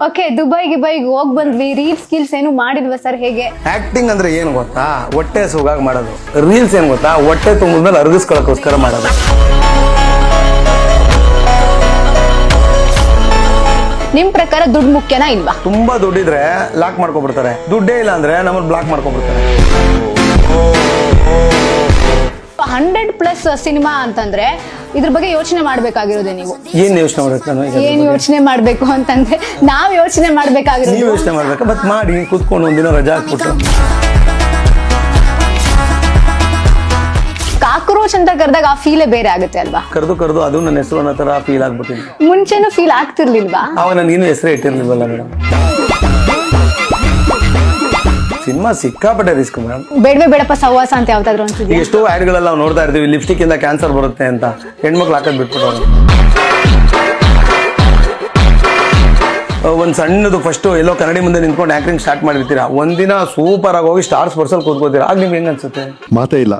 Okay, ದುಬೈಗೆ ಹೋಗ್ ಬಂದ್ವಿ, reels ಏನು ಮಾಡಿಲ್ವಾ ಸರ್? ಹೇಗೆ ಆಕ್ಟಿಂಗ್ ಅಂದ್ರೆ ಏನು ಗೊತ್ತಾ? ಹೊಟ್ಟೆ ಸುಗಾಗಿ ಮಾಡೋದು. ರೀಲ್ಸ್ ಏನ್ ಗೊತ್ತಾ? ಹೊಟ್ಟೆ ತುಂಬಿದ್ಮೇಲೆ ಅರಗಿಸ್ಕೊಳಕ್ಕೋಸ್ಕರ ಮಾಡೋದು. ನಿಮ್ ಪ್ರಕಾರ ದುಡ್ಡು ಮುಖ್ಯನಾ ಇಲ್ವಾ? ತುಂಬಾ ದುಡ್ಡಿದ್ರೆ ಲಾಕ್ ಮಾಡ್ಕೊಬಿಡ್ತಾರೆ, ದುಡ್ಡೇ ಇಲ್ಲ ಅಂದ್ರೆ ನಮ್ಮನ್ನ ಬ್ಲಾಕ್ ಮಾಡ್ಕೊಬಿಡ್ತಾರೆ. 100+ ಸಿನಿಮಾ ಅಂತಂದ್ರೆ ಇದ್ರ ಬಗ್ಗೆ ಯೋಚನೆ ಮಾಡ್ಬೇಕಾಗಿರೋದೇ ನೀವು. ಏನ್ ಯೋಚನೆ ಮಾಡ್ಬೇಕು ನಾನು? ಏನ್ ಯೋಚನೆ ಮಾಡ್ಬೇಕು ಅಂತಂದ್ರೆ ನಾವ್ ಯೋಚನೆ ಮಾಡ್ಬೇಕಾಗಿರೋದು. ನೀವು ಯೋಚನೆ ಮಾಡ್ಬೇಕು, ಮತ್ ಮಾಡಿ ಕೂತ್ಕೊಂಡು ಒಂದಿನ ರಜಾ ಹಾಕ್ಬಿಟ್ಟು. ಕಾಕ್ರೋಚ್ ಅಂತ ಕರೆದಾಗ ಆ ಫೀಲೇ ಬೇರೆ ಆಗುತ್ತೆ ಅಲ್ವಾ? ಕರೆದು ಅದು ನನ್ನ ಹೆಸರು ಅನ್ನೋ ತರ ಫೀಲ್ ಆಗ್ಬಿಟ್ಟಿದೆ. ಮುಂಚೆನೂ ಫೀಲ್ ಆಗ್ತಿರ್ಲಿಲ್ವಾ? ಅವಾಗ ನಾನು ಇನ್ನೂ ಹೆಸರೇ ಇಟ್ಟಿರ್ಲಿಲ್ವಲ್ಲ ಮೇಡಮ್. ಸಿನಿಮಾ ಸಿಕ್ಕಾಪಟ್ಟೆ ರಿಸ್ಕ್ ಮೇಡಮ್. ಬೇಡವೇ ಬೇಡಪ್ಪ ಸಹವಾಸ ಅಂತ ಯಾವ್ದಾದ್ರು ಅನ್ಸಿದ್ಯಾ? ಎಷ್ಟೋ ಆಡ್ಗಳೆಲ್ಲ ನಾವು ನೋಡ್ತಾ ಇರ್ತೀವಿ, ಲಿಪ್ಸ್ಟಿಕ್ ಇಂದ ಕ್ಯಾನ್ಸರ್ ಬರುತ್ತೆ ಅಂತ ಹೆಣ್ಮಕ್ಳು ಹಾಕೋದ್ ಬಿಟ್ಬಿಟ್ಟು. ಒಂದ್ ಸಣ್ಣದು ಫಸ್ಟ್ ಎಲ್ಲೋ ಕನ್ನಡಿ ಮುಂದೆ ನಿಂತ್ಕೊಂಡು ಆಕ್ಟಿಂಗ್ ಸ್ಟಾರ್ಟ್ ಮಾಡಿರ್ತೀರಾ, ಒಂದಿನ ಸೂಪರ್ ಆಗಿ ಹೋಗಿ ಸ್ಟಾರ್ಸ್ ಬರ್ಸಲ್ ಕೂತ್ಕೋತೀರಾ, ಆಗ ನಿಮ್ಗೆ ಹೆಂಗ್ ಅನ್ಸುತ್ತೆ? ಮಾತೇ ಇಲ್ಲ.